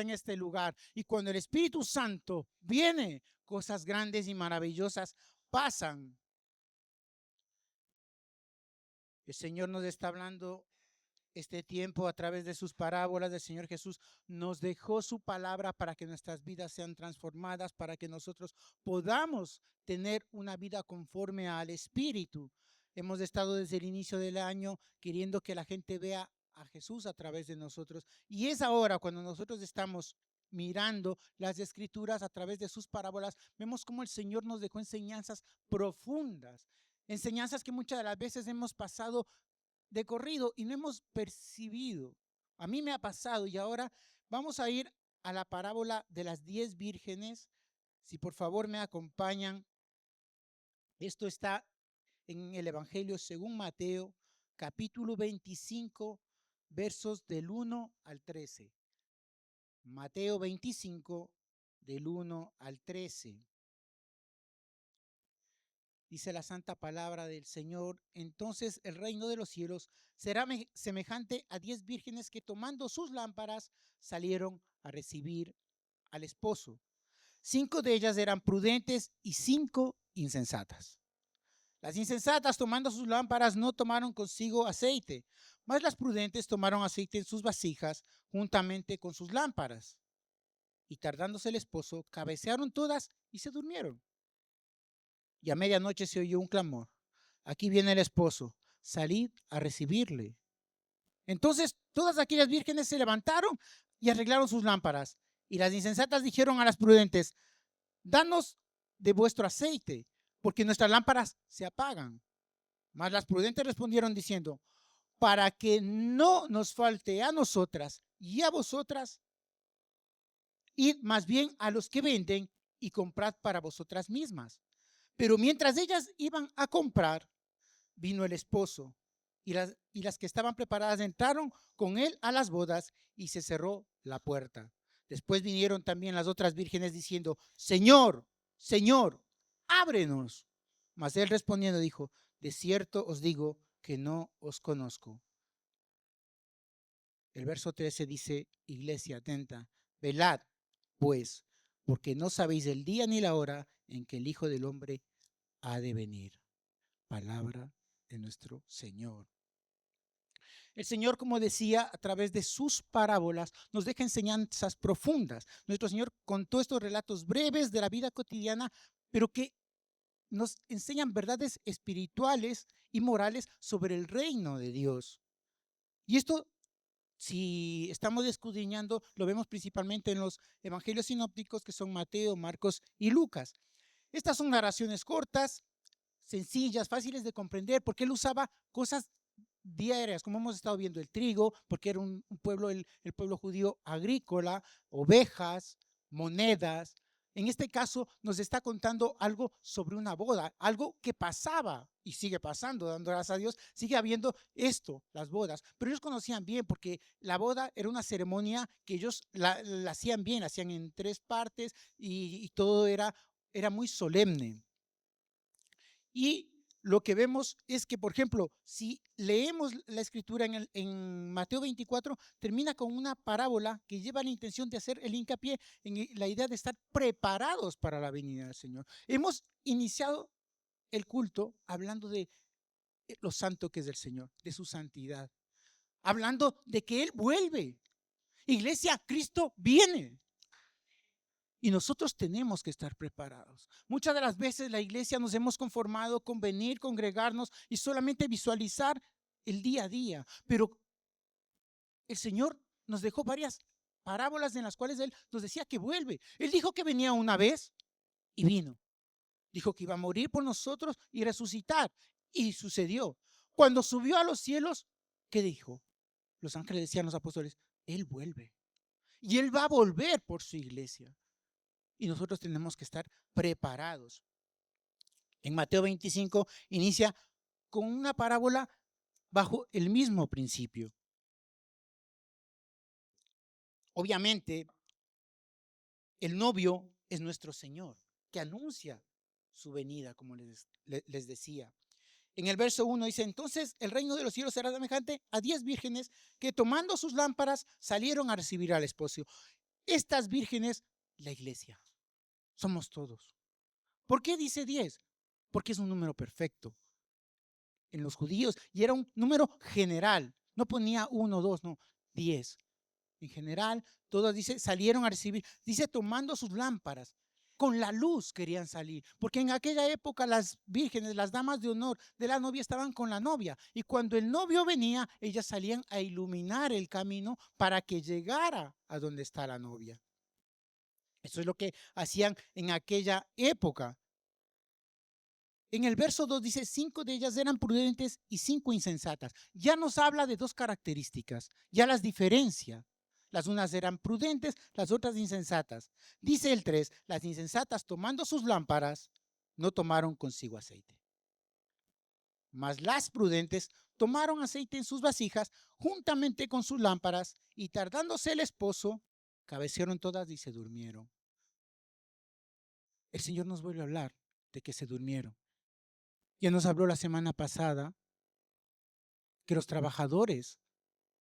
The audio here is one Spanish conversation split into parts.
está en este lugar. Y cuando el Espíritu Santo viene, cosas grandes y maravillosas pasan. El Señor nos está hablando este tiempo a través de sus parábolas. Del Señor Jesús nos dejó su palabra para que nuestras vidas sean transformadas, para que nosotros podamos tener una vida conforme al Espíritu. Hemos estado desde el inicio del año queriendo que la gente vea a Jesús a través de nosotros. Y es ahora cuando nosotros estamos mirando las Escrituras a través de sus parábolas, vemos cómo el Señor nos dejó enseñanzas profundas, enseñanzas que muchas de las veces hemos pasado de corrido y no hemos percibido. A mí me ha pasado y ahora vamos a ir a la parábola de las 10 vírgenes. Si por favor me acompañan, esto está en el Evangelio según Mateo, capítulo 25, versos del 1 al 13. Mateo 25, del 1 al 13. Dice la santa palabra del Señor: entonces el reino de los cielos será semejante a 10 vírgenes que, tomando sus lámparas, salieron a recibir al esposo. 5 de ellas eran prudentes y 5 insensatas. Las insensatas, tomando sus lámparas, no tomaron consigo aceite, mas las prudentes tomaron aceite en sus vasijas juntamente con sus lámparas. Y tardándose el esposo, cabecearon todas y se durmieron. Y a medianoche se oyó un clamor: aquí viene el esposo, salid a recibirle. Entonces todas aquellas vírgenes se levantaron y arreglaron sus lámparas. Y las insensatas dijeron a las prudentes: danos de vuestro aceite, porque nuestras lámparas se apagan. Mas las prudentes respondieron diciendo: para que no nos falte a nosotras y a vosotras, id más bien a los que venden y comprad para vosotras mismas. Pero mientras ellas iban a comprar, vino el esposo, y las que estaban preparadas entraron con él a las bodas y se cerró la puerta. Después vinieron también las otras vírgenes diciendo: Señor, Señor, ábrenos. Mas él respondiendo dijo: de cierto os digo que no os conozco. El verso 13 dice: iglesia, atenta, velad pues, porque no sabéis el día ni la hora en que el Hijo del Hombre ha de venir. Palabra de nuestro Señor. El Señor, como decía, a través de sus parábolas nos deja enseñanzas profundas. Nuestro Señor contó estos relatos breves de la vida cotidiana, pero que nos enseñan verdades espirituales y morales sobre el reino de Dios. Y esto, si estamos escudriñando, lo vemos principalmente en los evangelios sinópticos, que son Mateo, Marcos y Lucas. Estas son narraciones cortas, sencillas, fáciles de comprender, porque él usaba cosas diarias, como hemos estado viendo: el trigo, porque era un pueblo, el pueblo judío agrícola, ovejas, monedas. En este caso nos está contando algo sobre una boda, algo que pasaba y sigue pasando, dando gracias a Dios, sigue habiendo esto, las bodas. Pero ellos conocían bien, porque la boda era una ceremonia que ellos la hacían bien, la hacían en 3 partes y todo era muy solemne. Y lo que vemos es que, por ejemplo, si leemos la escritura en Mateo 24, termina con una parábola que lleva la intención de hacer el hincapié en la idea de estar preparados para la venida del Señor. Hemos iniciado el culto hablando de lo santo que es el Señor, de su santidad, hablando de que Él vuelve. Iglesia, Cristo viene. Y nosotros tenemos que estar preparados. Muchas de las veces la iglesia nos hemos conformado con venir, congregarnos y solamente visualizar el día a día. Pero el Señor nos dejó varias parábolas en las cuales Él nos decía que vuelve. Él dijo que venía una vez y vino. Dijo que iba a morir por nosotros y resucitar. Y sucedió. Cuando subió a los cielos, ¿qué dijo? Los ángeles decían a los apóstoles: Él vuelve. Y Él va a volver por su iglesia. Y nosotros tenemos que estar preparados. En Mateo 25 inicia con una parábola bajo el mismo principio. Obviamente, el novio es nuestro Señor, que anuncia su venida, como les decía. En el verso 1 dice: entonces el reino de los cielos será semejante a 10 vírgenes que, tomando sus lámparas, salieron a recibir al esposo. Estas vírgenes, la iglesia, somos todos. ¿Por qué dice 10? Porque es un número perfecto en los judíos y era un número general. No ponía 1, 2, no, 10. En general, todos dice, salieron a recibir, dice, tomando sus lámparas. Con la luz querían salir, porque en aquella época las vírgenes, las damas de honor de la novia estaban con la novia, y cuando el novio venía, ellas salían a iluminar el camino para que llegara a donde está la novia. Eso es lo que hacían en aquella época. En el verso 2 dice, 5 de ellas eran prudentes y 5 insensatas. Ya nos habla de 2 características, ya las diferencia. Las unas eran prudentes, las otras insensatas. Dice el 3, las insensatas tomando sus lámparas, no tomaron consigo aceite. Mas las prudentes tomaron aceite en sus vasijas juntamente con sus lámparas, y tardándose el esposo, cabecearon todas y se durmieron. El Señor nos vuelve a hablar de que se durmieron. Ya nos habló la semana pasada que los trabajadores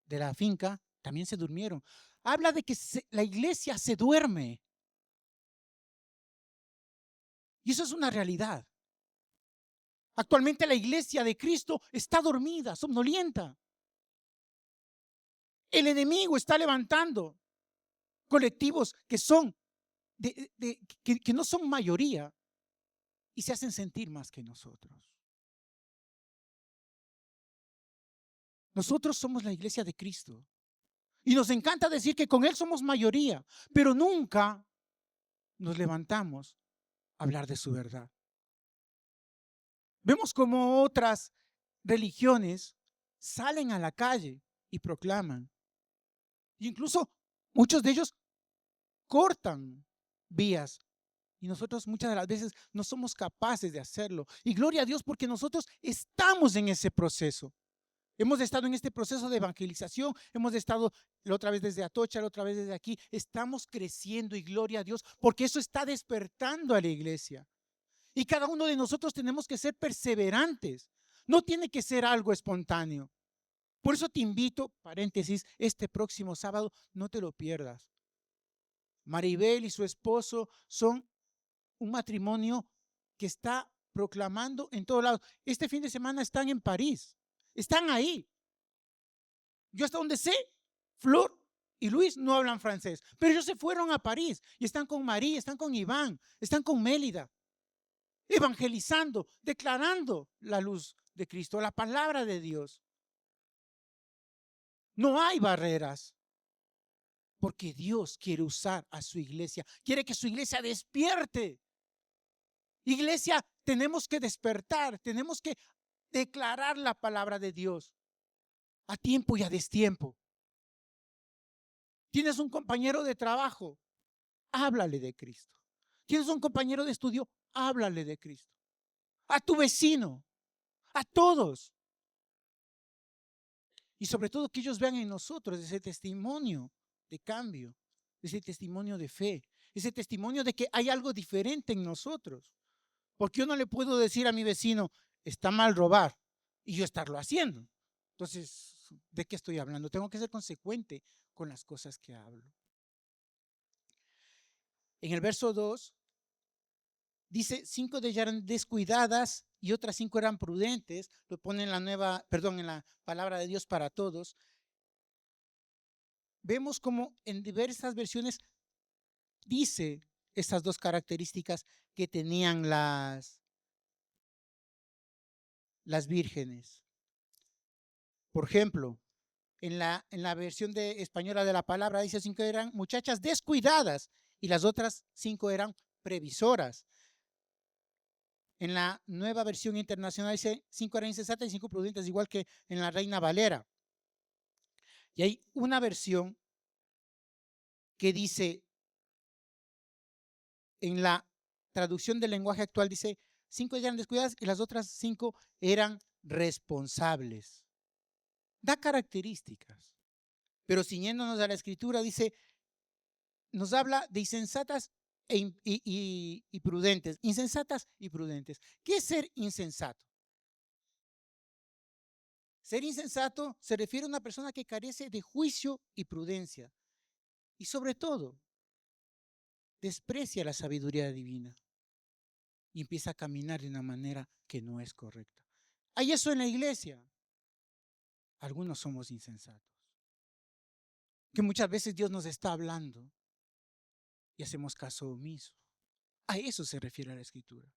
de la finca también se durmieron. Habla de que la iglesia se duerme. Y eso es una realidad. Actualmente la iglesia de Cristo está dormida, somnolienta. El enemigo está levantando colectivos que son que no son mayoría y se hacen sentir más que nosotros. Nosotros somos la iglesia de Cristo. Y nos encanta decir que con Él somos mayoría, pero nunca nos levantamos a hablar de su verdad. Vemos como otras religiones salen a la calle y proclaman. Incluso muchos de ellos cortan vías. Y nosotros muchas de las veces no somos capaces de hacerlo. Y gloria a Dios porque nosotros estamos en ese proceso. Hemos estado en este proceso de evangelización, hemos estado la otra vez desde Atocha, la otra vez desde aquí. Estamos creciendo y gloria a Dios porque eso está despertando a la iglesia. Y cada uno de nosotros tenemos que ser perseverantes. No tiene que ser algo espontáneo. Por eso te invito, paréntesis, este próximo sábado, no te lo pierdas. Maribel y su esposo son un matrimonio que está proclamando en todos lados. Este fin de semana están en París. Están ahí. Yo hasta donde sé, Flor y Luis no hablan francés, pero ellos se fueron a París y están con María, están con Iván, están con Mélida, evangelizando, declarando la luz de Cristo, la palabra de Dios. No hay barreras, porque Dios quiere usar a su iglesia, quiere que su iglesia despierte. Iglesia, tenemos que despertar, tenemos que declarar la palabra de Dios a tiempo y a destiempo. Tienes un compañero de trabajo, háblale de Cristo. Tienes un compañero de estudio, háblale de Cristo. A tu vecino, a todos. Y sobre todo que ellos vean en nosotros ese testimonio de cambio, ese testimonio de fe, ese testimonio de que hay algo diferente en nosotros. Porque yo no le puedo decir a mi vecino, está mal robar, y yo estarlo haciendo. Entonces, ¿de qué estoy hablando? Tengo que ser consecuente con las cosas que hablo. En el verso 2 dice, 5 de ellas eran descuidadas y otras 5 eran prudentes. Lo pone en en la palabra de Dios para todos. Vemos como en diversas versiones dice estas 2 características que tenían las vírgenes. Por ejemplo, en la versión española de la palabra dice 5 eran muchachas descuidadas y las otras 5 eran previsoras. En la nueva versión internacional dice 5 eran insensatas y 5 prudentes, igual que en la Reina Valera. Y hay una versión que dice, en la traducción del lenguaje actual dice, 5 eran descuidadas y las otras 5 eran responsables. Da características, pero ciñéndonos a la escritura dice, nos habla de insensatas y prudentes. Insensatas y prudentes. ¿Qué es ser insensato? Ser insensato se refiere a una persona que carece de juicio y prudencia. Y sobre todo, desprecia la sabiduría divina y empieza a caminar de una manera que no es correcta. Hay eso en la iglesia. Algunos somos insensatos. Que muchas veces Dios nos está hablando y hacemos caso omiso. A eso se refiere la Escritura.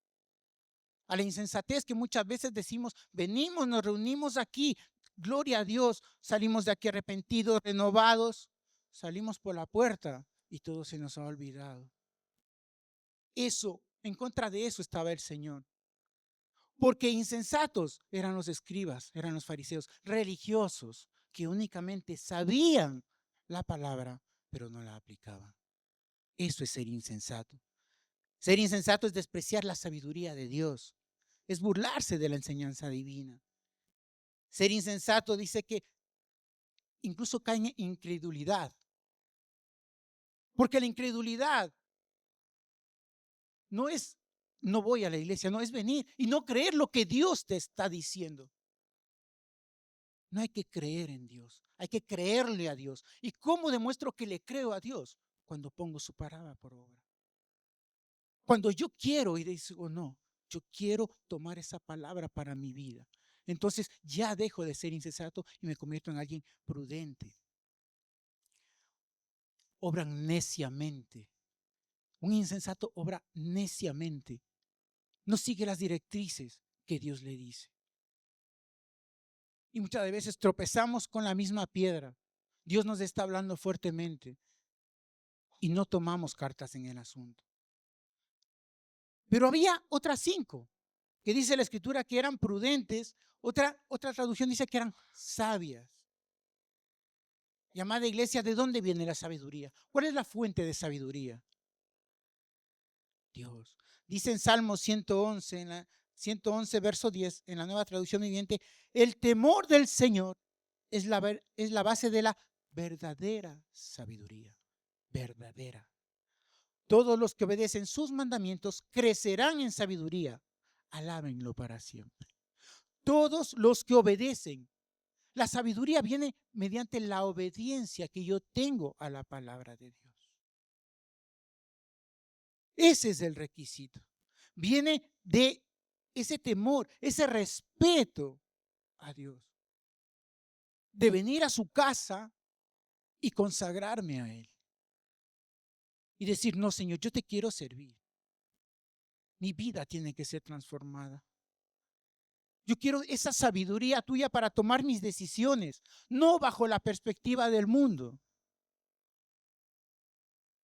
A la insensatez que muchas veces decimos, venimos, nos reunimos aquí, gloria a Dios, salimos de aquí arrepentidos, renovados, salimos por la puerta y todo se nos ha olvidado. Eso, en contra de eso estaba el Señor. Porque insensatos eran los escribas, eran los fariseos, religiosos, que únicamente sabían la palabra, pero no la aplicaban. Eso es ser insensato. Ser insensato es despreciar la sabiduría de Dios, es burlarse de la enseñanza divina. Ser insensato dice que incluso cae en incredulidad, porque la incredulidad no es no voy a la iglesia, no es venir y no creer lo que Dios te está diciendo. No hay que creer en Dios, hay que creerle a Dios. ¿Y cómo demuestro que le creo a Dios? Cuando pongo su palabra por obra. Cuando yo quiero y digo, no, yo quiero tomar esa palabra para mi vida. Entonces ya dejo de ser insensato y me convierto en alguien prudente. Obran neciamente. Un insensato obra neciamente. No sigue las directrices que Dios le dice. Y muchas veces tropezamos con la misma piedra. Dios nos está hablando fuertemente y no tomamos cartas en el asunto. Pero había otras 5 que dice la Escritura que eran prudentes. Otra traducción dice que eran sabias. Llamada iglesia, ¿de dónde viene la sabiduría? ¿Cuál es la fuente de sabiduría? Dios. Dice en Salmo 111, 111 verso 10, en la Nueva Traducción Viviente, el temor del Señor es la base de la verdadera sabiduría. Verdadera. Todos los que obedecen sus mandamientos crecerán en sabiduría. Alábenlo para siempre. Todos los que obedecen. La sabiduría viene mediante la obediencia que yo tengo a la palabra de Dios. Ese es el requisito. Viene de ese temor, ese respeto a Dios. De venir a su casa y consagrarme a Él. Y decir, no, Señor, yo te quiero servir. Mi vida tiene que ser transformada. Yo quiero esa sabiduría tuya para tomar mis decisiones, no bajo la perspectiva del mundo,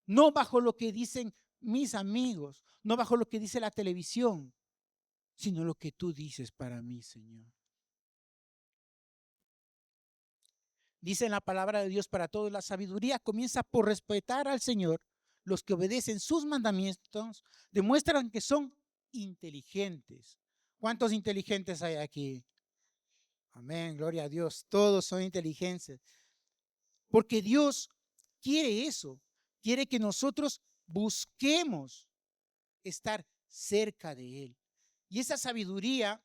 no bajo lo que dicen mis amigos, no bajo lo que dice la televisión, sino lo que tú dices para mí, Señor. Dice en la palabra de Dios para todos, la sabiduría comienza por respetar al Señor. Los que obedecen sus mandamientos demuestran que son inteligentes. ¿Cuántos inteligentes hay aquí? Amén, gloria a Dios. Todos son inteligentes. Porque Dios quiere eso. Quiere que nosotros busquemos estar cerca de Él. Y esa sabiduría,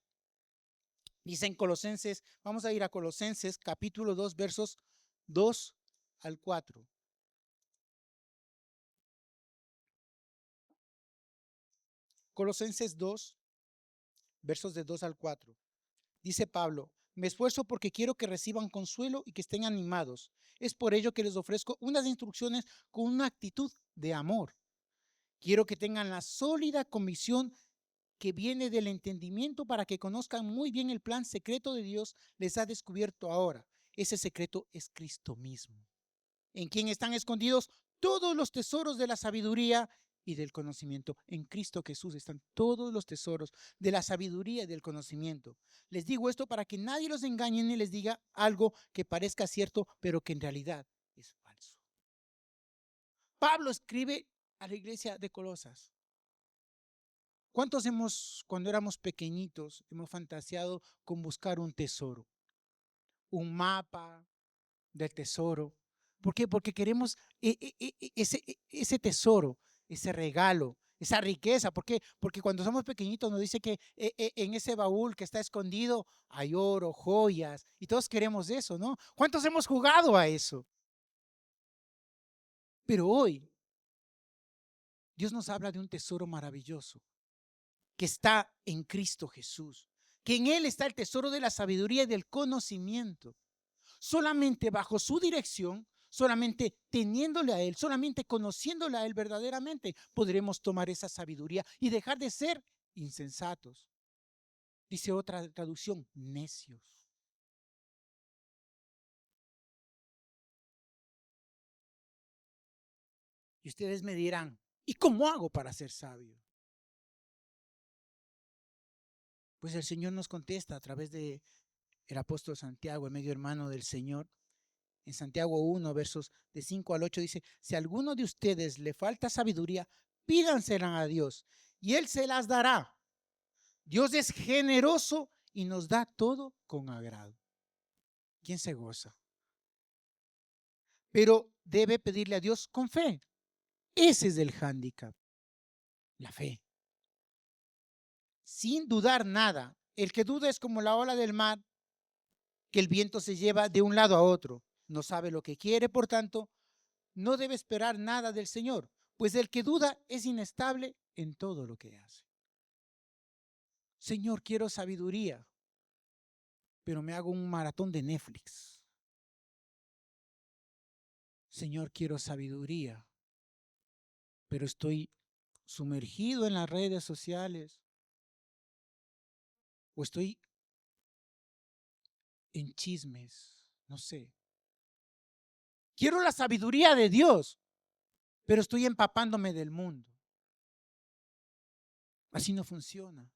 dice en Colosenses, vamos a ir a Colosenses capítulo 2, versos 2 al 4. Colosenses 2, versos de 2 al 4. Dice Pablo, me esfuerzo porque quiero que reciban consuelo y que estén animados. Es por ello que les ofrezco unas instrucciones con una actitud de amor. Quiero que tengan la sólida convicción que viene del entendimiento para que conozcan muy bien el plan secreto de Dios les ha descubierto ahora. Ese secreto es Cristo mismo, en quien están escondidos todos los tesoros de la sabiduría y del conocimiento. En Cristo Jesús están todos los tesoros de la sabiduría y del conocimiento. Les digo esto para que nadie los engañe ni les diga algo que parezca cierto, pero que en realidad es falso. Pablo escribe a la iglesia de Colosas. ¿Cuántos cuando éramos pequeñitos, hemos fantaseado con buscar un tesoro? Un mapa del tesoro. ¿Por qué? Porque queremos ese tesoro, ese regalo, esa riqueza. ¿Por qué? Porque cuando somos pequeñitos nos dice que en ese baúl que está escondido hay oro, joyas, y todos queremos eso, ¿no? ¿Cuántos hemos jugado a eso? Pero hoy Dios nos habla de un tesoro maravilloso que está en Cristo Jesús, que en Él está el tesoro de la sabiduría y del conocimiento. Solamente bajo su dirección, solamente teniéndole a Él, solamente conociéndole a Él verdaderamente, podremos tomar esa sabiduría y dejar de ser insensatos. Dice otra traducción, necios. Y ustedes me dirán, ¿y cómo hago para ser sabio? Pues el Señor nos contesta a través de el apóstol Santiago, el medio hermano del Señor. En Santiago 1, versos de 5 al 8 dice, si a alguno de ustedes le falta sabiduría, pídansela a Dios y Él se las dará. Dios es generoso y nos da todo con agrado. ¿Quién se goza? Pero debe pedirle a Dios con fe. Ese es el hándicap, la fe. Sin dudar nada. El que duda es como la ola del mar que el viento se lleva de un lado a otro. No sabe lo que quiere, por tanto, no debe esperar nada del Señor, pues el que duda es inestable en todo lo que hace. Señor, quiero sabiduría, pero me hago un maratón de Netflix. Señor, quiero sabiduría, pero estoy sumergido en las redes sociales o estoy en chismes, no sé. Quiero la sabiduría de Dios, pero estoy empapándome del mundo. Así no funciona.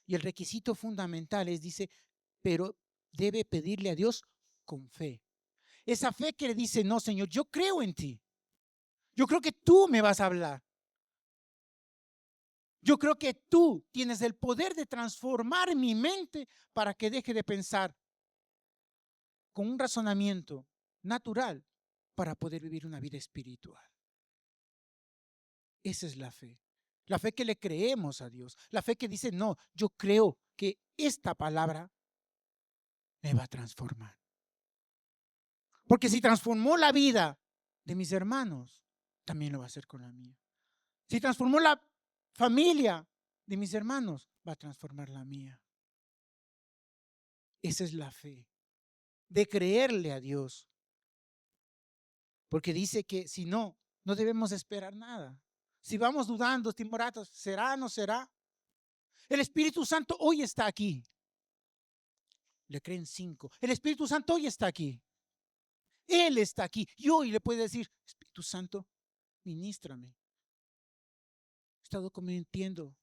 Y el requisito fundamental es, dice, pero debe pedirle a Dios con fe. Esa fe que le dice, no, Señor, yo creo en ti. Yo creo que tú me vas a hablar. Yo creo que tú tienes el poder de transformar mi mente para que deje de pensar con un razonamiento natural para poder vivir una vida espiritual. Esa es la fe. La fe que le creemos a Dios. La fe que dice, no, yo creo que esta palabra me va a transformar. Porque si transformó la vida de mis hermanos, también lo va a hacer con la mía. Si transformó la familia de mis hermanos, va a transformar la mía. Esa es la fe, de creerle a Dios. Porque dice que si no, no debemos esperar nada. Si vamos dudando, timoratos, ¿será o no será? El Espíritu Santo hoy está aquí. Le creen 5. El Espíritu Santo hoy está aquí. Él está aquí. Y hoy le puede decir, Espíritu Santo, ministrame. He estado cometiendo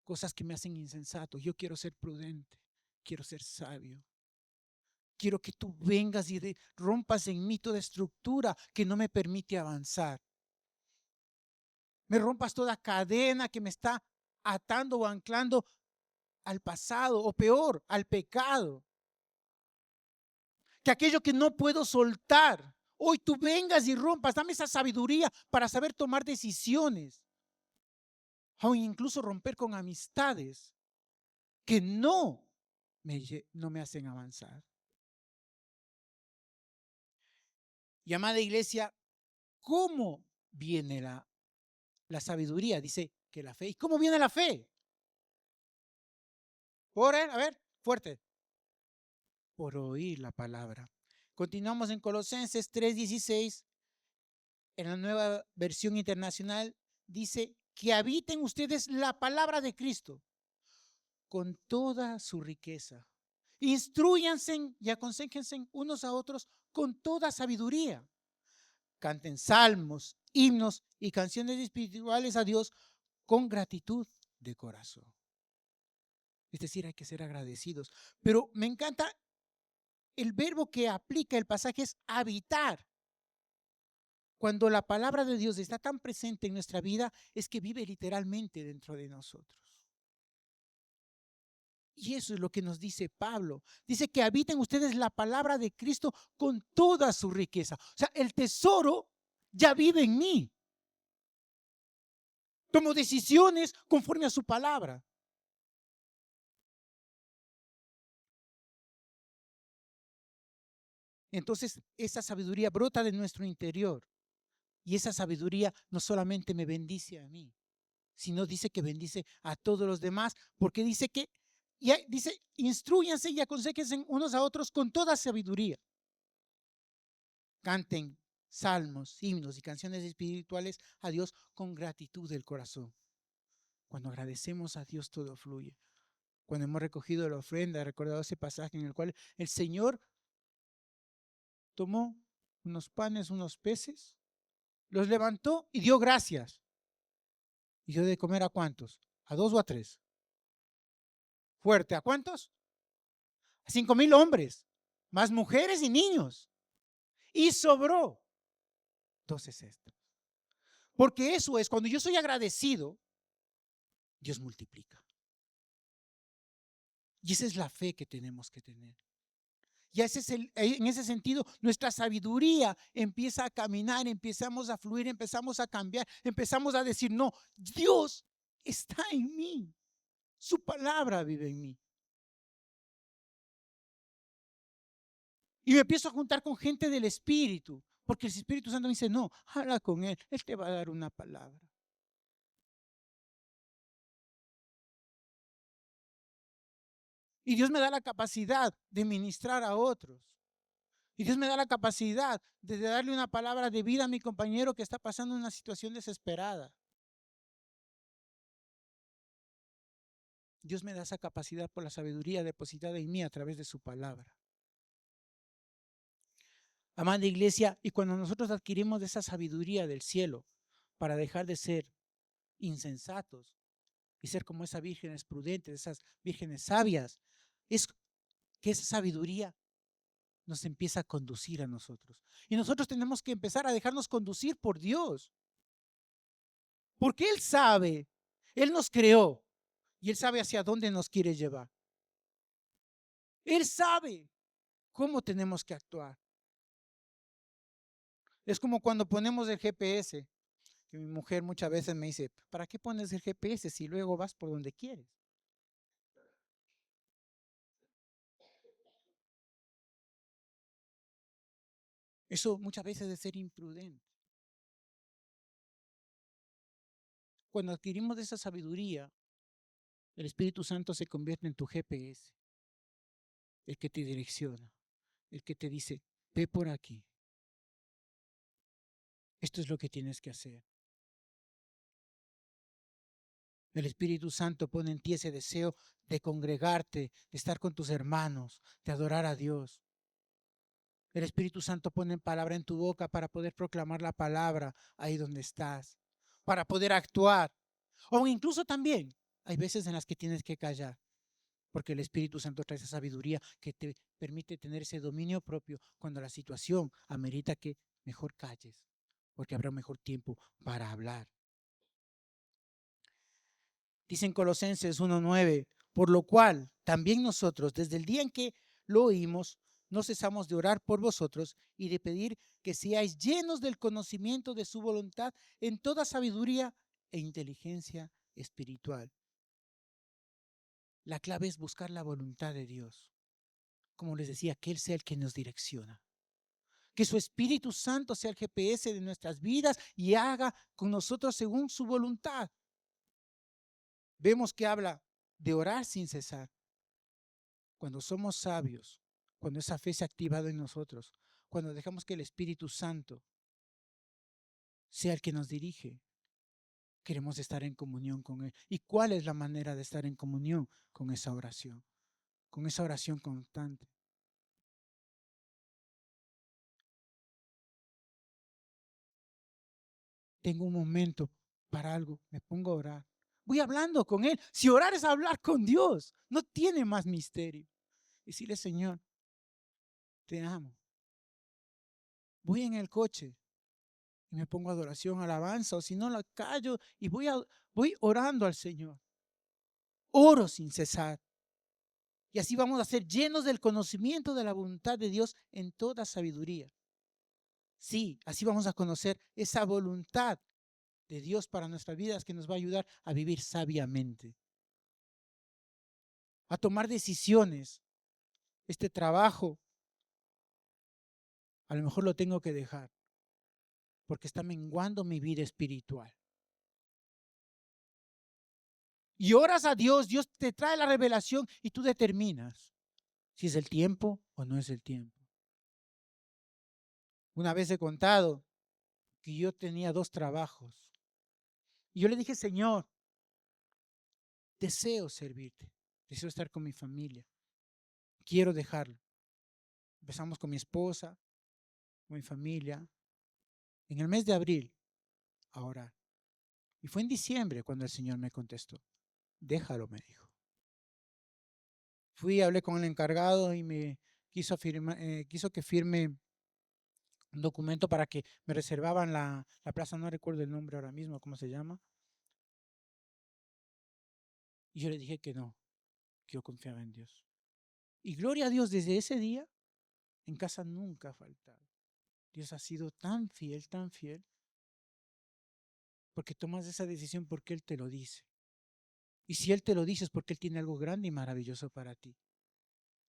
cosas que me hacen insensato. Yo quiero ser prudente. Quiero ser sabio. Quiero que tú vengas y rompas en mí toda estructura que no me permite avanzar. Me rompas toda cadena que me está atando o anclando al pasado o peor, al pecado. Que aquello que no puedo soltar, hoy tú vengas y rompas, dame esa sabiduría para saber tomar decisiones. O incluso romper con amistades que no me hacen avanzar. Y amada iglesia, ¿cómo viene la sabiduría? Dice que la fe. ¿Y cómo viene la fe? Por, a ver, fuerte. Por oír la palabra. Continuamos en Colosenses 3:16. En la nueva versión internacional dice que habiten ustedes la palabra de Cristo con toda su riqueza. Instruyanse y aconséjense unos a otros con toda sabiduría. Canten salmos, himnos y canciones espirituales a Dios con gratitud de corazón. Es decir, hay que ser agradecidos. Pero me encanta el verbo que aplica el pasaje es habitar. Cuando la palabra de Dios está tan presente en nuestra vida, es que vive literalmente dentro de nosotros. Y eso es lo que nos dice Pablo. Dice que habiten ustedes la palabra de Cristo con toda su riqueza. O sea, el tesoro ya vive en mí. Tomo decisiones conforme a su palabra. Entonces, esa sabiduría brota de nuestro interior. Y esa sabiduría no solamente me bendice a mí, sino dice que bendice a todos los demás, porque dice que, dice, instrúyanse y aconséjense unos a otros con toda sabiduría. Canten salmos, himnos y canciones espirituales a Dios con gratitud del corazón. Cuando agradecemos a Dios, todo fluye. Cuando hemos recogido la ofrenda, he recordado ese pasaje en el cual el Señor tomó unos panes, unos peces, los levantó y dio gracias. ¿Y dio de comer a cuántos? ¿A 2 o a 3? Fuerte, ¿a cuántos? A 5,000 hombres, más mujeres y niños. Y sobró 12 cestos. Porque eso es, cuando yo soy agradecido, Dios multiplica. Y esa es la fe que tenemos que tener. Y en ese sentido, nuestra sabiduría empieza a caminar, empezamos a fluir, empezamos a cambiar, empezamos a decir, no, Dios está en mí. Su palabra vive en mí. Y me empiezo a juntar con gente del Espíritu, porque el Espíritu Santo me dice, no, habla con Él, Él te va a dar una palabra. Y Dios me da la capacidad de ministrar a otros. Y Dios me da la capacidad de darle una palabra de vida a mi compañero que está pasando una situación desesperada. Dios me da esa capacidad por la sabiduría depositada en mí a través de su palabra. Amada iglesia, y cuando nosotros adquirimos esa sabiduría del cielo para dejar de ser insensatos y ser como esas vírgenes prudentes, esas vírgenes sabias, es que esa sabiduría nos empieza a conducir a nosotros. Y nosotros tenemos que empezar a dejarnos conducir por Dios. Porque Él sabe, Él nos creó y Él sabe hacia dónde nos quiere llevar. Él sabe cómo tenemos que actuar. Es como cuando ponemos el GPS, que mi mujer muchas veces me dice, ¿para qué pones el GPS si luego vas por donde quieres? Eso muchas veces es ser imprudente. Cuando adquirimos esa sabiduría, el Espíritu Santo se convierte en tu GPS, el que te direcciona, el que te dice, ve por aquí. Esto es lo que tienes que hacer. El Espíritu Santo pone en ti ese deseo de congregarte, de estar con tus hermanos, de adorar a Dios. El Espíritu Santo pone palabra en tu boca para poder proclamar la palabra ahí donde estás, para poder actuar. O incluso también hay veces en las que tienes que callar, porque el Espíritu Santo trae esa sabiduría que te permite tener ese dominio propio cuando la situación amerita que mejor calles, porque habrá un mejor tiempo para hablar. Dice en Colosenses 1:9, por lo cual también nosotros, desde el día en que lo oímos, no cesamos de orar por vosotros y de pedir que seáis llenos del conocimiento de su voluntad en toda sabiduría e inteligencia espiritual. La clave es buscar la voluntad de Dios. Como les decía, que Él sea el que nos direcciona. Que su Espíritu Santo sea el GPS de nuestras vidas y haga con nosotros según su voluntad. Vemos que habla de orar sin cesar. Cuando somos sabios, cuando esa fe se ha activado en nosotros, cuando dejamos que el Espíritu Santo sea el que nos dirige, queremos estar en comunión con Él. ¿Y cuál es la manera de estar en comunión? Con esa oración constante. Tengo un momento para algo, me pongo a orar. Voy hablando con Él. Si orar es hablar con Dios, no tiene más misterio. Decirle, Señor, te amo. Voy en el coche y me pongo adoración, alabanza, o si no la callo y voy orando al Señor. Oro sin cesar. Y así vamos a ser llenos del conocimiento de la voluntad de Dios en toda sabiduría. Sí, así vamos a conocer esa voluntad de Dios para nuestras vidas que nos va a ayudar a vivir sabiamente, a tomar decisiones. Este trabajo, a lo mejor lo tengo que dejar. porque está menguando mi vida espiritual. Y oras a Dios, Dios te trae la revelación y tú determinas si es el tiempo o no es el tiempo. Una vez he contado que yo tenía 2 trabajos. Y yo le dije, Señor, deseo servirte, deseo estar con mi familia, quiero dejarlo. Empezamos con mi esposa, con mi familia, en el mes de abril a orar. Y fue en diciembre cuando el Señor me contestó, déjalo, me dijo. Fui, hablé con el encargado y me quiso que firme un documento para que me reservaban la plaza, no recuerdo el nombre ahora mismo, ¿cómo se llama? Y yo le dije que no, que yo confiaba en Dios. Y gloria a Dios, desde ese día en casa nunca ha faltado. Dios ha sido tan fiel, porque tomas esa decisión porque Él te lo dice. Y si Él te lo dice es porque Él tiene algo grande y maravilloso para ti.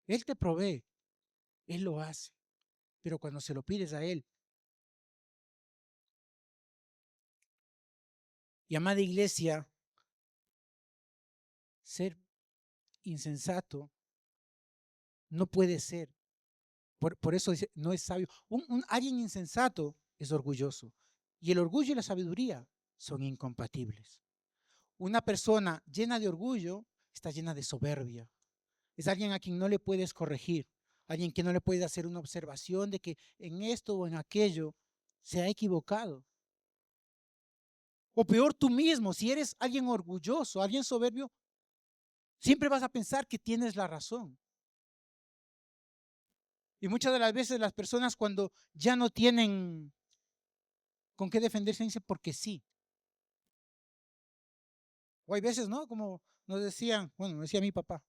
Él te provee, Él lo hace, pero cuando se lo pides a Él. Y amada iglesia, ser insensato no puede ser. Por eso dice, no es sabio. Alguien insensato es orgulloso. Y el orgullo y la sabiduría son incompatibles. Una persona llena de orgullo está llena de soberbia. Es alguien a quien no le puedes corregir. Alguien que no le puedes hacer una observación de que en esto o en aquello se ha equivocado. O peor tú mismo, si eres alguien orgulloso, alguien soberbio, siempre vas a pensar que tienes la razón. Y muchas de las veces las personas cuando ya no tienen con qué defenderse dicen porque sí. O hay veces, ¿no? Como nos decían, bueno, me decía mi papá,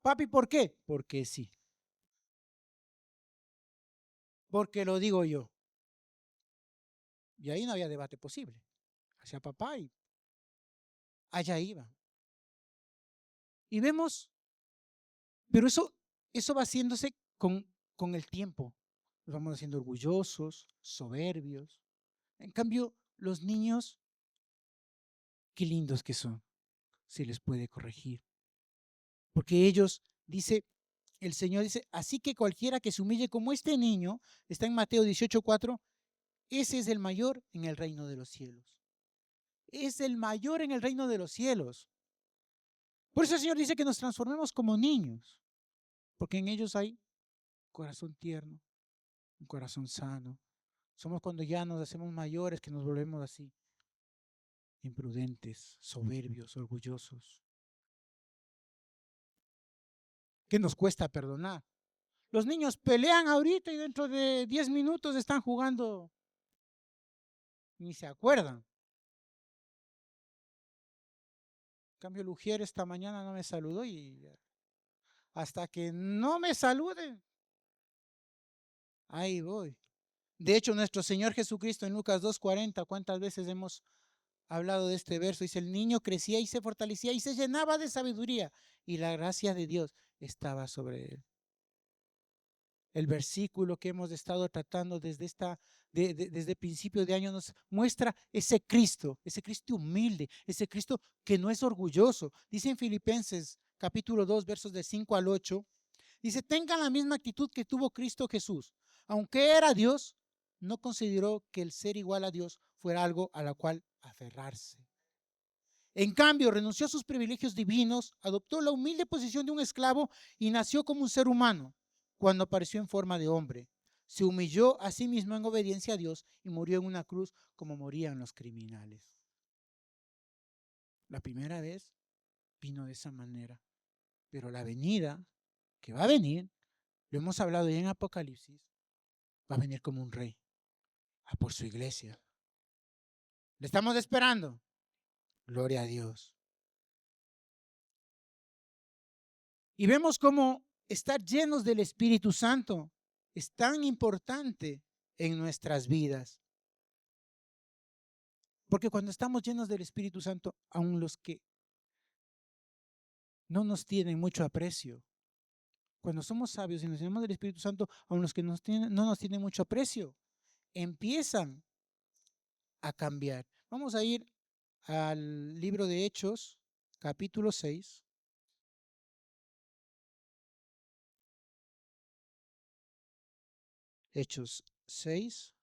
papi, ¿por qué? Porque sí. Porque lo digo yo. Y ahí no había debate posible. Hacia papá y allá iba. Y vemos, pero eso va haciéndose con el tiempo. Nos vamos haciendo orgullosos, soberbios. En cambio, los niños, qué lindos que son, se les puede corregir. Porque ellos, dice, el Señor dice, así que cualquiera que se humille como este niño, está en Mateo 18:4, ese es el mayor en el reino de los cielos. Es el mayor en el reino de los cielos. Por eso el Señor dice que nos transformemos como niños, porque en ellos hay corazón tierno, un corazón sano. Somos cuando ya nos hacemos mayores que nos volvemos así, imprudentes, soberbios, orgullosos. ¿Qué nos cuesta perdonar? Los niños pelean ahorita y dentro de 10 minutos están jugando, ni se acuerdan. En cambio, Lugier esta mañana no me saludó y hasta que no me salude, ahí voy. De hecho, nuestro Señor Jesucristo en Lucas 2:40, ¿cuántas veces hemos hablado de este verso? Dice, el niño crecía y se fortalecía y se llenaba de sabiduría y la gracia de Dios estaba sobre él. El versículo que hemos estado tratando desde principio de año nos muestra ese Cristo humilde, ese Cristo que no es orgulloso. Dice en Filipenses capítulo 2, versos de 5 al 8, dice, tengan la misma actitud que tuvo Cristo Jesús. Aunque era Dios, no consideró que el ser igual a Dios fuera algo a la cual aferrarse. En cambio, renunció a sus privilegios divinos, adoptó la humilde posición de un esclavo y nació como un ser humano. Cuando apareció en forma de hombre, se humilló a sí mismo en obediencia a Dios y murió en una cruz como morían los criminales. La primera vez vino de esa manera, pero la venida que va a venir, lo hemos hablado ya en Apocalipsis, va a venir como un rey a por su iglesia. ¿Le estamos esperando? Gloria a Dios. Y vemos cómo estar llenos del Espíritu Santo es tan importante en nuestras vidas. Porque cuando estamos llenos del Espíritu Santo, aun los que no nos tienen mucho aprecio, cuando somos sabios y nos llenamos del Espíritu Santo, aun los que no nos tienen mucho aprecio, empiezan a cambiar. Vamos a ir al libro de Hechos, capítulo 6. Hechos 6.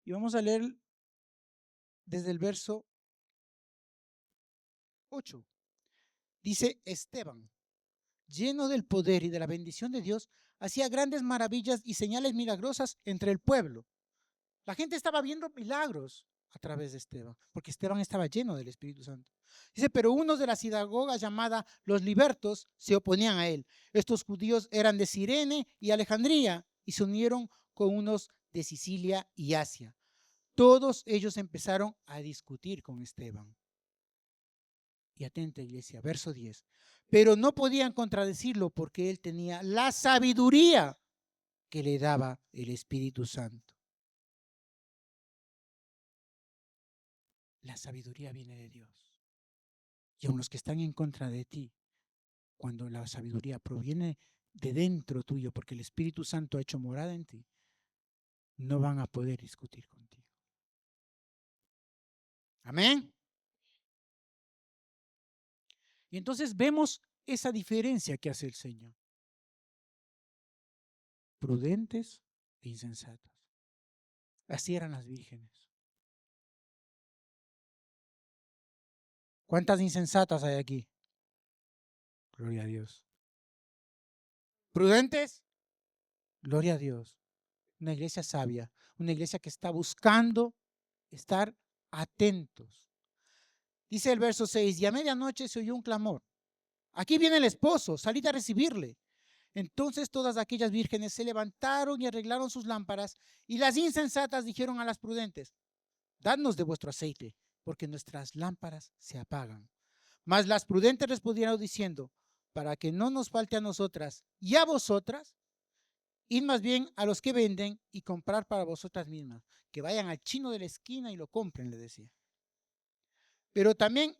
Y vamos a leer desde el verso 8. Dice: Esteban, lleno del poder y de la bendición de Dios, hacía grandes maravillas y señales milagrosas entre el pueblo. La gente estaba viendo milagros a través de Esteban, porque Esteban estaba lleno del Espíritu Santo. Dice: pero unos de la sinagoga llamada los libertos se oponían a él. Estos judíos eran de Cirene y Alejandría y se unieron con unos de Sicilia y Asia. Todos ellos empezaron a discutir con Esteban. Y atenta, iglesia, verso 10. Pero no podían contradecirlo porque él tenía la sabiduría que le daba el Espíritu Santo. La sabiduría viene de Dios. Y aun los que están en contra de ti, cuando la sabiduría proviene de dentro tuyo, porque el Espíritu Santo ha hecho morada en ti, no van a poder discutir contigo. Amén. Y entonces vemos esa diferencia que hace el Señor. Prudentes e insensatos. Así eran las vírgenes. ¿Cuántas insensatas hay aquí? Gloria a Dios. ¿Prudentes? Gloria a Dios. Una iglesia sabia, una iglesia que está buscando estar atentos. Dice el verso 6, y a medianoche se oyó un clamor. Aquí viene el esposo, salid a recibirle. Entonces todas aquellas vírgenes se levantaron y arreglaron sus lámparas, y las insensatas dijeron a las prudentes: dadnos de vuestro aceite, porque nuestras lámparas se apagan. Mas las prudentes respondieron diciendo: para que no nos falte a nosotras y a vosotras, id más bien a los que venden y comprar para vosotras mismas. Que vayan al chino de la esquina y lo compren, le decía. Pero también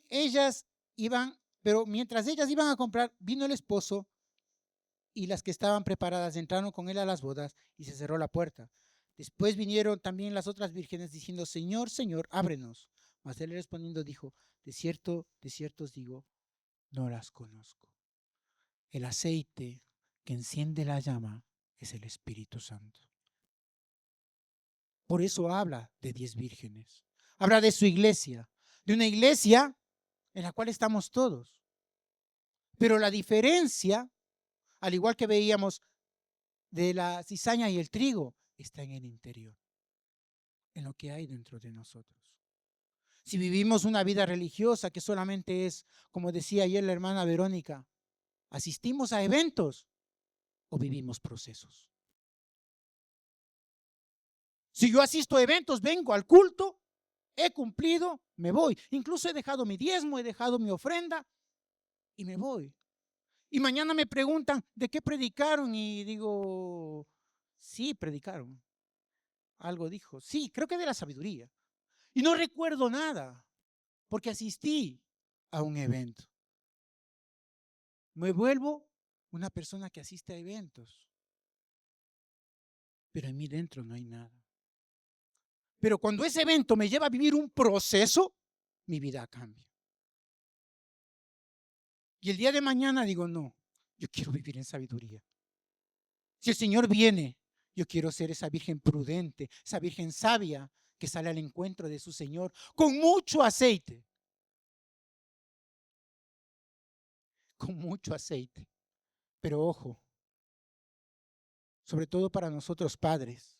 pero mientras ellas iban a comprar, vino el esposo, y las que estaban preparadas entraron con él a las bodas y se cerró la puerta. Después vinieron también las otras vírgenes diciendo: Señor, Señor, ábrenos. Mas él respondiendo dijo: de cierto os digo, no las conozco. El aceite que enciende la llama es el Espíritu Santo. Por eso habla de 10 vírgenes. Habla de su iglesia, de una iglesia en la cual estamos todos. Pero la diferencia, al igual que veíamos de la cizaña y el trigo, está en el interior, en lo que hay dentro de nosotros. Si vivimos una vida religiosa que solamente es, como decía ayer la hermana Verónica, asistimos a eventos o vivimos procesos. Si yo asisto a eventos, vengo al culto, he cumplido, me voy. Incluso he dejado mi diezmo, he dejado mi ofrenda y me voy. Y mañana me preguntan: ¿de qué predicaron? Y digo: sí, predicaron. Algo dijo. Sí, creo que de la sabiduría. Y no recuerdo nada, porque asistí a un evento. Me vuelvo una persona que asiste a eventos, pero en mí dentro no hay nada. Pero cuando ese evento me lleva a vivir un proceso, mi vida cambia. Y el día de mañana digo: no, yo quiero vivir en sabiduría. Si el Señor viene, yo quiero ser esa virgen prudente, esa virgen sabia que sale al encuentro de su Señor con mucho aceite. Con mucho aceite. Pero ojo, sobre todo para nosotros padres,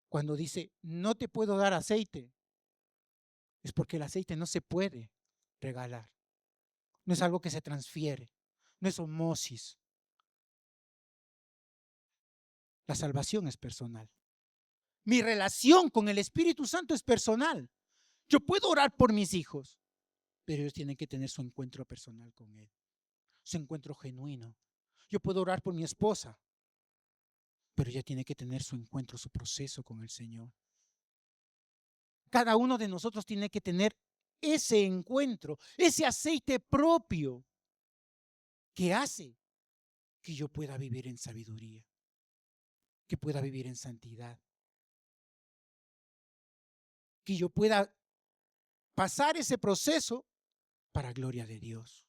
cuando dice: no te puedo dar aceite, es porque el aceite no se puede regalar. No es algo que se transfiere, no es osmosis. La salvación es personal. Mi relación con el Espíritu Santo es personal. Yo puedo orar por mis hijos, pero ellos tienen que tener su encuentro personal con Él, su encuentro genuino. Yo puedo orar por mi esposa, pero ella tiene que tener su encuentro, su proceso con el Señor. Cada uno de nosotros tiene que tener ese encuentro, ese aceite propio que hace que yo pueda vivir en sabiduría, que pueda vivir en santidad, que yo pueda pasar ese proceso para gloria de Dios.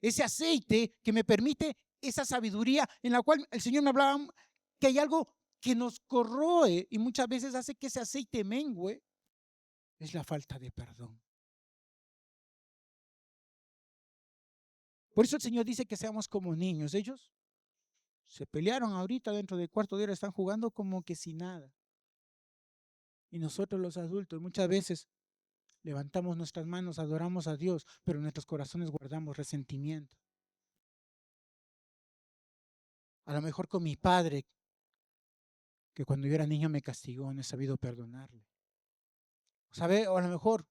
Ese aceite que me permite esa sabiduría en la cual el Señor me hablaba que hay algo que nos corroe y muchas veces hace que ese aceite mengüe, es la falta de perdón. Por eso el Señor dice que seamos como niños. Ellos se pelearon ahorita dentro del cuarto de hora, están jugando como que sin nada. Y nosotros los adultos muchas veces levantamos nuestras manos, adoramos a Dios, pero en nuestros corazones guardamos resentimiento. A lo mejor con mi padre, que cuando yo era niño me castigó, no he sabido perdonarle. ¿Sabe? O a lo mejor,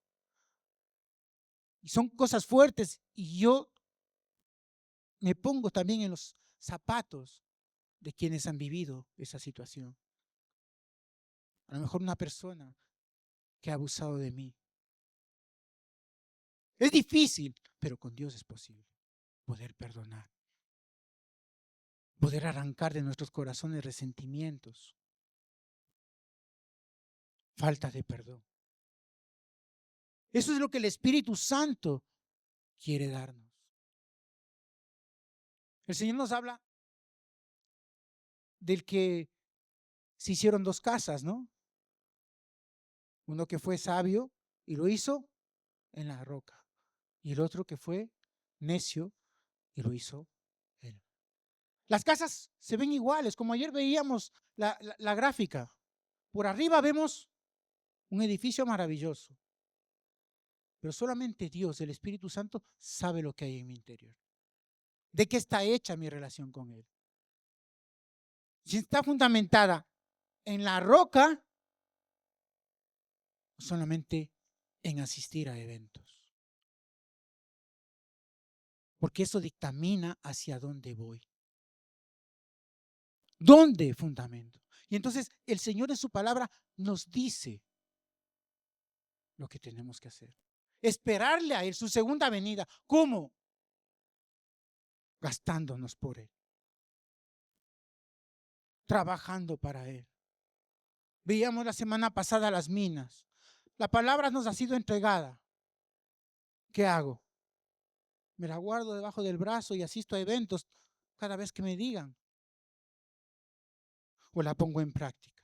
y son cosas fuertes, y yo me pongo también en los zapatos de quienes han vivido esa situación. A lo mejor una persona que ha abusado de mí. Es difícil, pero con Dios es posible poder perdonar, poder arrancar de nuestros corazones resentimientos, falta de perdón. Eso es lo que el Espíritu Santo quiere darnos. El Señor nos habla del que se hicieron dos casas, ¿no? Uno que fue sabio y lo hizo en la roca, y el otro que fue necio y lo hizo él. Las casas se ven iguales, como ayer veíamos la gráfica. Por arriba vemos un edificio maravilloso, pero solamente Dios, el Espíritu Santo, sabe lo que hay en mi interior. ¿De qué está hecha mi relación con Él? Si está fundamentada en la roca, solamente en asistir a eventos. Porque eso dictamina hacia dónde voy. ¿Dónde fundamento? Y entonces el Señor en su palabra nos dice lo que tenemos que hacer. Esperarle a Él, su segunda venida. ¿Cómo? Gastándonos por Él. Trabajando para Él. Veíamos la semana pasada las minas. La palabra nos ha sido entregada. ¿Qué hago? Me la guardo debajo del brazo y asisto a eventos cada vez que me digan. O la pongo en práctica.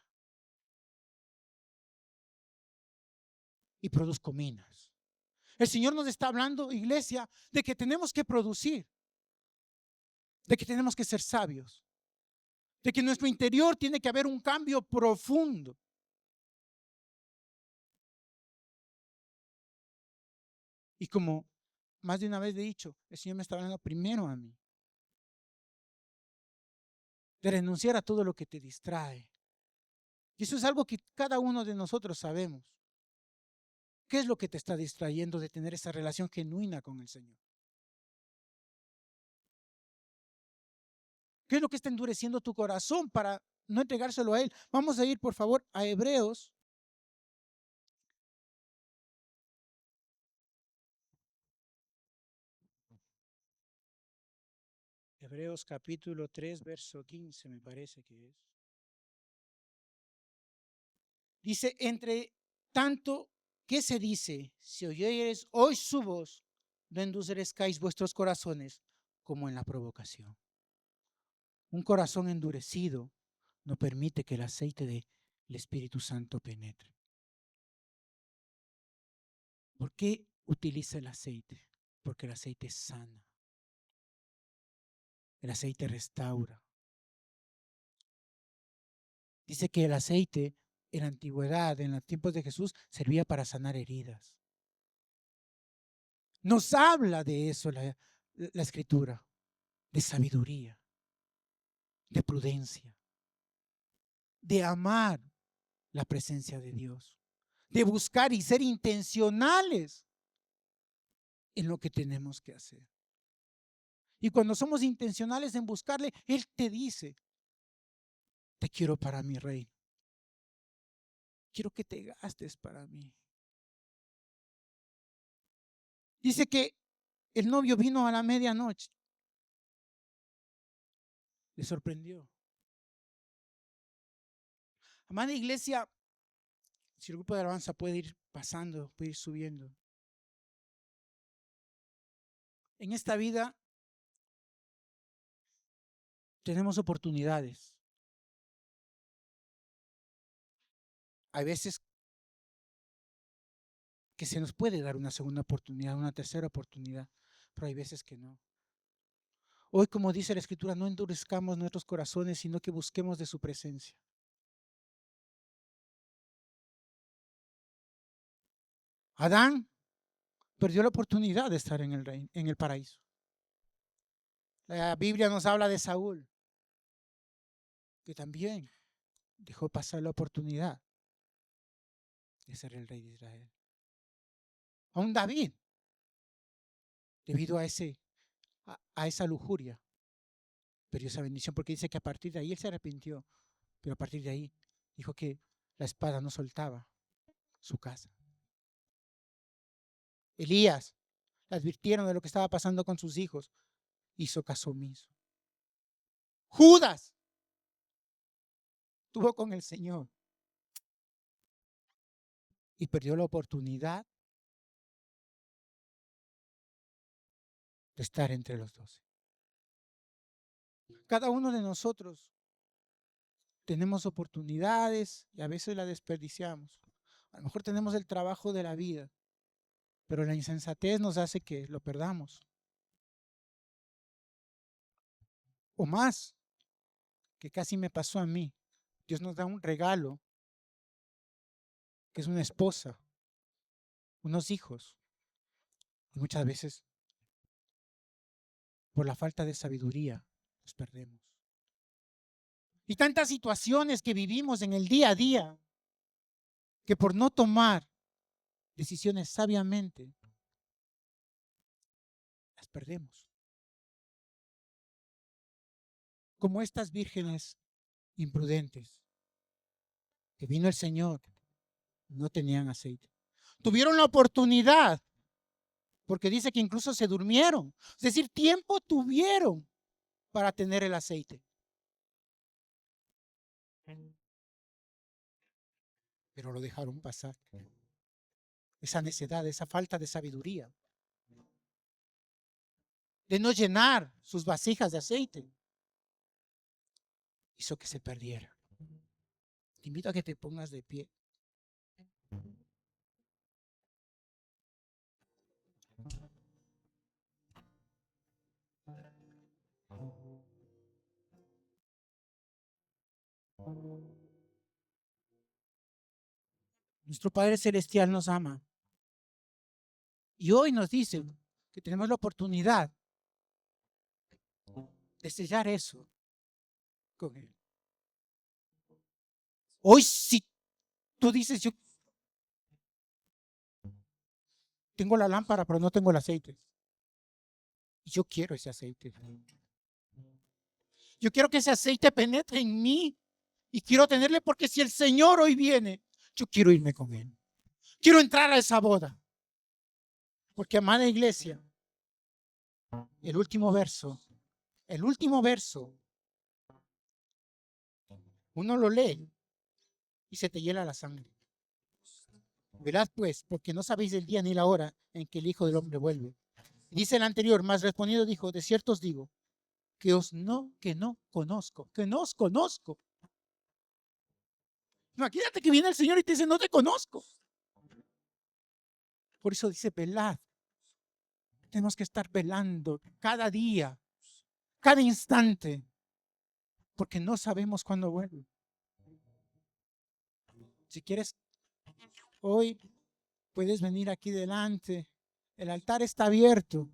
Y produzco minas. El Señor nos está hablando, iglesia, de que tenemos que producir. De que tenemos que ser sabios. De que en nuestro interior tiene que haber un cambio profundo. Y como más de una vez he dicho, el Señor me está hablando primero a mí. De renunciar a todo lo que te distrae. Y eso es algo que cada uno de nosotros sabemos. ¿Qué es lo que te está distrayendo de tener esa relación genuina con el Señor? ¿Qué es lo que está endureciendo tu corazón para no entregárselo a Él? Vamos a ir, por favor, a Hebreos. Hebreos capítulo 3, verso 15, me parece que es. Dice, entre tanto, ¿qué se dice? Si oyeres hoy su voz, no endurezcáis vuestros corazones como en la provocación. Un corazón endurecido no permite que el aceite del Espíritu Santo penetre. ¿Por qué utiliza el aceite? Porque el aceite sana. El aceite restaura. Dice que el aceite en la antigüedad, en los tiempos de Jesús, servía para sanar heridas. Nos habla de eso la Escritura, de sabiduría, de prudencia, de amar la presencia de Dios, de buscar y ser intencionales en lo que tenemos que hacer. Y cuando somos intencionales en buscarle, Él te dice, te quiero para mi reino. Quiero que te gastes para mí. Dice que el novio vino a la medianoche Le sorprendió. Amada iglesia, si el grupo de alabanza puede ir pasando, puede ir subiendo. En esta vida tenemos oportunidades. Hay veces que se nos puede dar una segunda oportunidad, una tercera oportunidad, pero hay veces que no. Hoy, como dice la Escritura, no endurezcamos nuestros corazones, sino que busquemos de su presencia. Adán perdió la oportunidad de estar en el reino, en el paraíso. La Biblia nos habla de Saúl, que también dejó pasar la oportunidad de ser el rey de Israel. Aún David, debido a esa lujuria, perdió esa bendición, porque dice que a partir de ahí él se arrepintió, pero a partir de ahí dijo que la espada no soltaba su casa. Elías, le advirtieron de lo que estaba pasando con sus hijos, hizo caso omiso. Judas estuvo con el Señor y perdió la oportunidad de estar entre los 12. Cada uno de nosotros tenemos oportunidades y a veces las desperdiciamos. A lo mejor tenemos el trabajo de la vida, pero la insensatez nos hace que lo perdamos. O más, que casi me pasó a mí. Dios nos da un regalo, que es una esposa, unos hijos. Y muchas veces, por la falta de sabiduría, los perdemos. Y tantas situaciones que vivimos en el día a día, que por no tomar decisiones sabiamente, las perdemos. Como estas vírgenes imprudentes, que vino el Señor, no tenían aceite. Tuvieron la oportunidad, porque dice que incluso se durmieron. Es decir, tiempo tuvieron para tener el aceite. Pero lo dejaron pasar. Esa necedad, esa falta de sabiduría, de no llenar sus vasijas de aceite, hizo que se perdiera. Te invito a que te pongas de pie. Nuestro Padre Celestial nos ama. Y hoy nos dice que tenemos la oportunidad de sellar eso con Él. Hoy si tú dices, yo tengo la lámpara, pero no tengo el aceite. Y yo quiero ese aceite. Yo quiero que ese aceite penetre en mí. Y quiero tenerle porque si el Señor hoy viene, yo quiero irme con Él. Quiero entrar a esa boda. Porque, amada iglesia, el último verso, uno lo lee y se te hiela la sangre. Verad pues, porque no sabéis el día ni la hora en que el Hijo del Hombre vuelve. Dice el anterior, más respondiendo dijo, de cierto os digo, que no os conozco. Imagínate que viene el Señor y te dice, no te conozco. Por eso dice, velad. Tenemos que estar velando cada día, cada instante, porque no sabemos cuándo vuelve. Si quieres, hoy puedes venir aquí delante. El altar está abierto.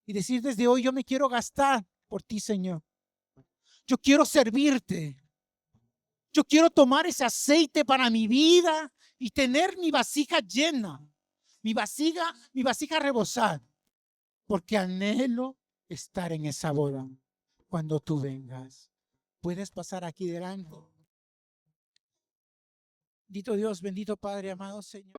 Y decir desde hoy, yo me quiero gastar por ti, Señor. Yo quiero servirte. Yo quiero tomar ese aceite para mi vida y tener mi vasija llena. Mi vasija rebosar. Porque anhelo estar en esa boda cuando tú vengas. Puedes pasar aquí delante. Bendito Dios, bendito Padre, amado Señor.